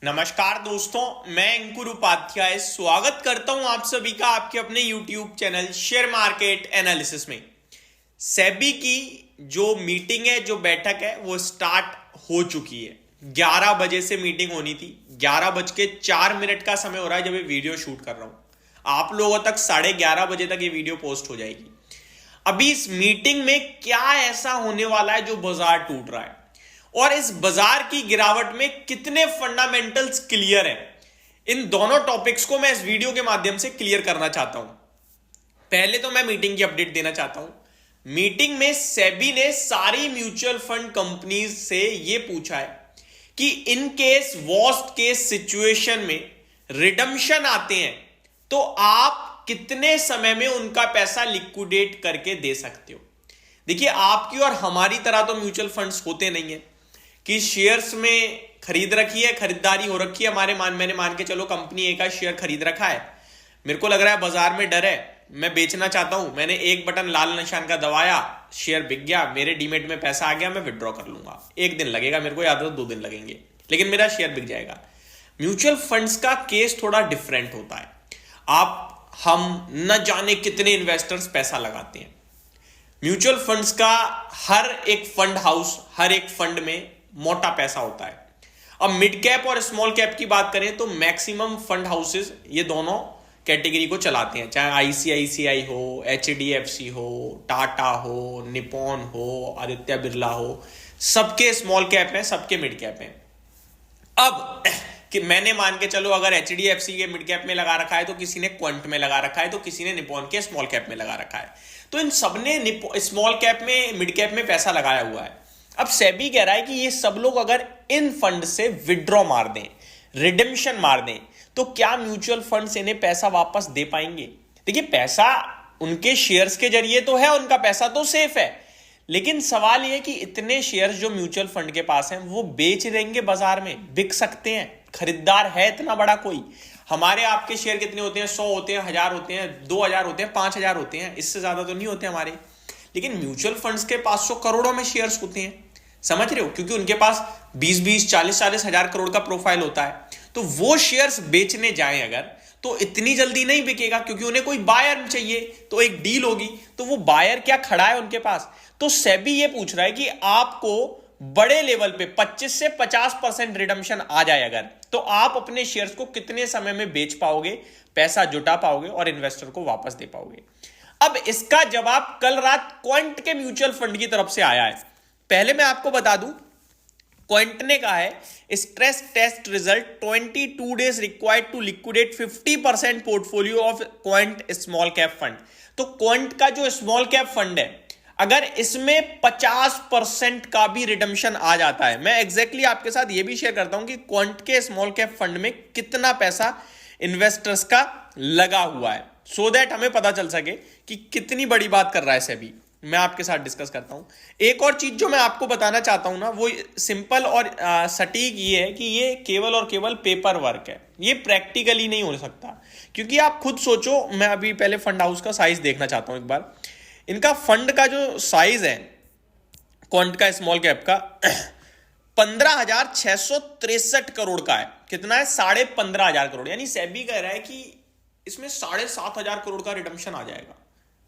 नमस्कार दोस्तों, मैं अंकुर उपाध्याय स्वागत करता हूं आप सभी का आपके अपने YouTube channel share market analysis में। सेबी की जो मीटिंग है, जो बैठक है, वो स्टार्ट हो चुकी है। 11 बजे से मीटिंग होनी थी। 11:04 का समय हो रहा है जब ये वीडियो शूट कर रहा हूं। आप लोगों तक 11:30 बजे तक ये वीडियो पोस्ट हो जाएगी। अभी इस मीटिंग में क्या ऐसा होने वाला है जो बाजार टूट रहा है, और इस बाजार की गिरावट में कितने फंडामेंटल्स क्लियर हैं, इन दोनों टॉपिक्स को मैं इस वीडियो के माध्यम से क्लियर करना चाहता हूं। पहले तो मैं मीटिंग की अपडेट देना चाहता हूं। मीटिंग में सेबी ने सारी म्यूचुअल फंड कंपनीज से यह पूछा है कि in case worst case situation में रिडम्पशन आते हैं तो आप कितने समय में उनका पैसा लिक्विडेट करके दे सकते हो। देखिए, आपकी और हमारी तरह तो म्यूचुअल फंड्स होते नहीं है कि शेयर्स में खरीद रखी है, खरीदारी हो रखी है। मैंने मान के चलो कंपनी ए का शेयर खरीद रखा है। मेरे को लग रहा है बाजार में डर है, मैं बेचना चाहता हूं। मैंने एक बटन लाल निशान का दबाया, शेयर बिक गया, मेरे डीमेट में पैसा आ गया, मैं विड्रॉ कर लूंगा। एक दिन लगेगा मेरे को, याद रखो 2 दिन लगेंगे, लेकिन मेरा शेयर बिक जाएगा। म्यूचुअल फंड्स का केस थोड़ा डिफरेंट होता है। हम न जाने कितने इन्वेस्टर्स पैसा लगाते हैं। म्यूचुअल फंड्स का हर एक फंड हाउस, हर एक फंड में मोटा पैसा होता है। अब मिड कैप और स्मॉल कैप की बात करें तो मैक्सिमम फंड हाउसेस ये दोनों कैटेगरी को चलाते हैं, चाहे आईसीआईसीआई हो, एचडीएफसी हो, टाटा हो, निपॉन हो, आदित्य बिरला हो, सबके स्मॉल कैप हैं, सबके मिड कैप हैं। अब कि मैंने मान के चलो अगर एचडीएफसी के मिड कैप में लगा रखा है तो किसी ने क्वांट में लगा रखा है, तो किसी ने निपॉन के स्मॉल कैप में लगा रखा है, तो इन सबने स्मॉल कैप में, मिड कैप में पैसा लगाया हुआ है। अब सेबी कह रहा है कि ये सब लोग अगर इन फंड से विड्रॉ मार दें, रिडेम्पशन मार दें, तो क्या म्यूचुअल फंड्स इन्हें पैसा वापस दे पाएंगे। देखिए, पैसा उनके शेयर्स के जरिए तो है, उनका पैसा तो सेफ है, लेकिन सवाल यह कि इतने शेयर्स जो म्यूचुअल फंड के पास हैं वो बेच देंगे बाजार में, बिक सकते हैं। खरीदार है इतना बड़ा कोई? हमारे आपके शेयर कितने होते हैं? 100 होते हैं, 1000 होते हैं, 2000 होते हैं, 5000 होते हैं, इससे ज्यादा तो नहीं होते हमारे। लेकिन म्यूचुअल फंड्स के 500 करोड़ों में शेयर्स होते हैं, समझ रहे हो? क्योंकि उनके पास 20-20, 40-40 हजार करोड़ का प्रोफाइल होता है। तो वो शेयर्स बेचने जाएं अगर, तो इतनी जल्दी नहीं बिकेगा, क्योंकि उन्हें कोई बायर चाहिए, तो एक डील होगी। तो वो बायर क्या खड़ा है उनके पास? तो सेबी ये पूछ रहा है कि आपको बड़े लेवल पे 25 से 50% रिडम्पशन आ जाए अगर, तो आप अपने शेयर्स को कितने समय में बेच पाओगे, पैसा जुटा पाओगे और इन्वेस्टर को वापस दे पाओगे। अब इसका जवाब कल रात क्वांट के म्यूचुअल फंड की तरफ से आया है। पहले मैं आपको बता दूं, क्वांट ने कहा है stress test result 22 days required to liquidate 50% portfolio of Quant small cap fund. तो क्वांट का जो स्मॉल कैप फंड है, अगर इसमें 50% का भी रिडम्पशन आ जाता है, मैं एग्जैक्टली आपके साथ यह भी शेयर करता हूं कि क्वांट के स्मॉल कैप फंड में कितना पैसा इन्वेस्टर्स का लगा हुआ है, सो दैट हमें पता चल सके कि कितनी बड़ी बात कर रहा है सेबी। मैं आपके साथ डिस्कस करता हूं। एक और चीज जो मैं आपको बताना चाहता हूं ना, वो सिंपल और सटीक ये है कि ये केवल और केवल पेपर वर्क है, ये प्रैक्टिकली नहीं हो सकता। क्योंकि आप खुद सोचो, मैं अभी पहले फंड हाउस का साइज देखना चाहता हूं एक बार। इनका फंड का जो साइज है क्वांट का स्मॉल कैप का 15,663 करोड़ का है। कितना है? 15,500 करोड़। यानी सेबी कह रहा है कि इसमें 7,500 करोड़ का रिडम्पशन आ जाएगा।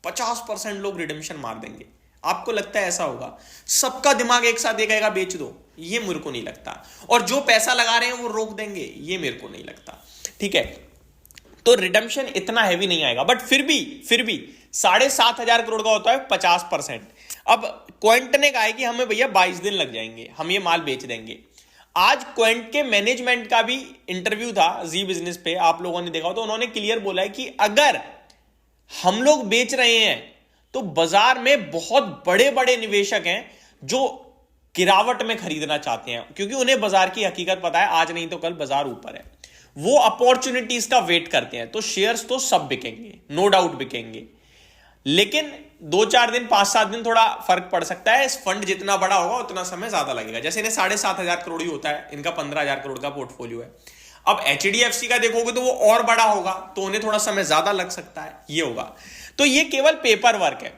50% लोग रिडेम्पशन मार देंगे। आपको लगता है ऐसा होगा? सबका दिमाग एक साथ देखेगा बेच दो, ये मेरे को नहीं लगता। और जो पैसा लगा रहे हैं वो रोक देंगे, ये मेरे को नहीं लगता। ठीक है, तो रिडेम्पशन इतना हैवी नहीं आएगा, बट फिर भी 7,500 करोड़ का होता है 50%। अब क्वांट ने कहा है कि हमें भैया 22 दिन लग जाएंगे, हम ये माल बेच देंगे। आज क्वांट के मैनेजमेंट का भी इंटरव्यू था जी बिजनेस पे, आप लोगों ने देखा, तो उन्होंने क्लियर बोला है कि अगर हम लोग बेच रहे हैं तो बाजार में बहुत बड़े बड़े निवेशक हैं जो गिरावट में खरीदना चाहते हैं, क्योंकि उन्हें बाजार की हकीकत पता है, आज नहीं तो कल बाजार ऊपर है। वो अपॉर्चुनिटीज का वेट करते हैं। तो शेयर्स तो सब बिकेंगे, नो डाउट बिकेंगे, लेकिन 2-4 दिन, 5-7 दिन थोड़ा फर्क पड़ सकता है। इस फंड जितना बड़ा होगा उतना समय ज्यादा लगेगा। जैसे इन्हें 7,500 करोड़ ही होता है, इनका 15,000 करोड़ का पोर्टफोलियो है। अब एचडीएफसी का देखोगे तो वो और बड़ा होगा, तो उन्हें थोड़ा समय ज्यादा लग सकता है, ये होगा। तो ये केवल पेपर वर्क है।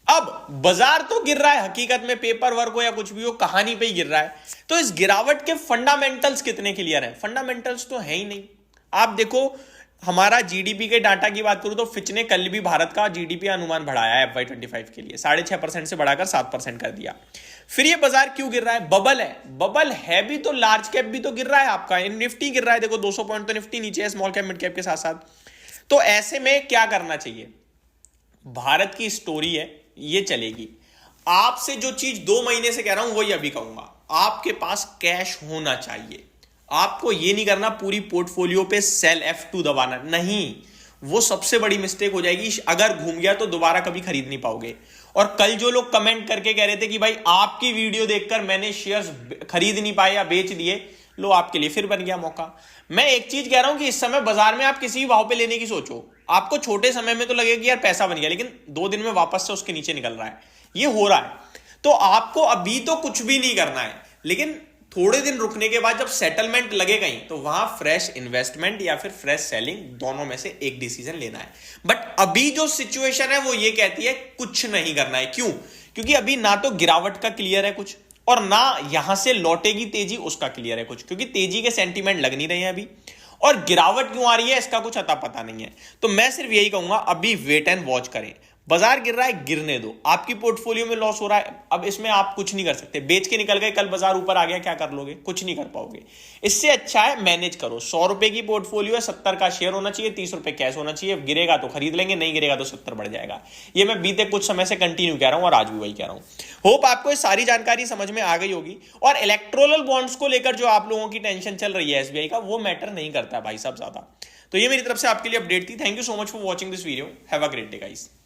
अब बाजार तो गिर रहा है, हकीकत में पेपर वर्क हो या कुछ भी हो, कहानी पे ही गिर रहा है। तो इस गिरावट के फंडामेंटल्स कितने क्लियर हैं? फंडामेंटल्स तो है ही नहीं। आप देखो, हमारा जीडीपी के डाटा की बात करूं तो फिच ने कल भी भारत का जीडीपी अनुमान बढ़ाया है FY25 के लिए, 6.5% से बढ़ाकर 7% कर दिया। फिर ये बाजार क्यों गिर रहा है? बबल है भी तो, लार्ज कैप भी तो गिर रहा है आपका, निफ्टी गिर रहा है, देखो 200 पॉइंट तो निफ्टी नीचे है, स्मॉल कैप मिड कैप के साथ साथ। तो ऐसे में क्या करना चाहिए? भारत की स्टोरी है, ये चलेगी। आपसे जो चीज 2 महीने से कह रहा हूं वही अभी कहूंगा, आपके पास कैश होना चाहिए। आपको ये नहीं करना पूरी पोर्टफोलियो पे सेल F2 दबाना, नहीं, वो सबसे बड़ी मिस्टेक हो जाएगी। अगर घूम गया तो दोबारा कभी खरीद नहीं पाओगे। और कल जो लोग कमेंट करके कह रहे थे कि भाई आपकी वीडियो देखकर मैंने शेयर्स खरीद नहीं पाए या बेच दिए, लो आपके लिए फिर बन गया मौका। मैं एक चीज कह रहा हूं कि इस समय बाजार में आप किसी भी भाव पे लेने की सोचो, आपको छोटे समय में तो लगेगा कि यार पैसा बन गया, लेकिन 2 दिन में वापस से उसके नीचे निकल रहा है, ये हो रहा है। तो आपको अभी तो कुछ भी नहीं करना है, लेकिन थोड़े दिन रुकने के बाद जब सेटलमेंट लगे कहीं, तो वहां फ्रेश इन्वेस्टमेंट या फिर फ्रेश सेलिंग, दोनों में से एक डिसीजन लेना है। बट अभी जो सिचुएशन है वो ये कहती है कुछ नहीं करना है। क्यों? क्योंकि अभी ना तो गिरावट का क्लियर है कुछ, और ना यहां से लौटेगी तेजी उसका क्लियर है कुछ, क्योंकि तेजी के सेंटीमेंट लग नहीं रहे हैं अभी, और गिरावट क्यों आ रही है इसका कुछ अता पता नहीं है। तो मैं सिर्फ यही कहूंगा, अभी वेट एंड वॉच करें। बाजार गिर रहा है, गिरने दो। आपकी पोर्टफोलियो में लॉस हो रहा है, अब इसमें आप कुछ नहीं कर सकते। बेच के निकल गए, कल बाजार ऊपर आ गया, क्या कर लोगे? कुछ नहीं कर पाओगे। इससे अच्छा है मैनेज करो। 100 रुपए की पोर्टफोलियो है, 70 का शेयर होना चाहिए, 30 रुपए कैश होना चाहिए। गिरेगा तो खरीद लेंगे, नहीं गिरेगा तो 70 बढ़ जाएगा। ये मैं बीते कुछ समय से कंटिन्यू कह रहा हूं और आज भी वही कह रहा हूं। होप आपको ये सारी जानकारी समझ में आ गई होगी। और इलेक्टोरल बॉन्ड्स को लेकर जो आप लोगों की टेंशन चल रही है SBI का, वो मैटर नहीं करता भाई साहब ज्यादा। तो ये मेरी तरफ से आपके लिए अपडेट थी। Thank you so much for watching this video. Have a great day guys.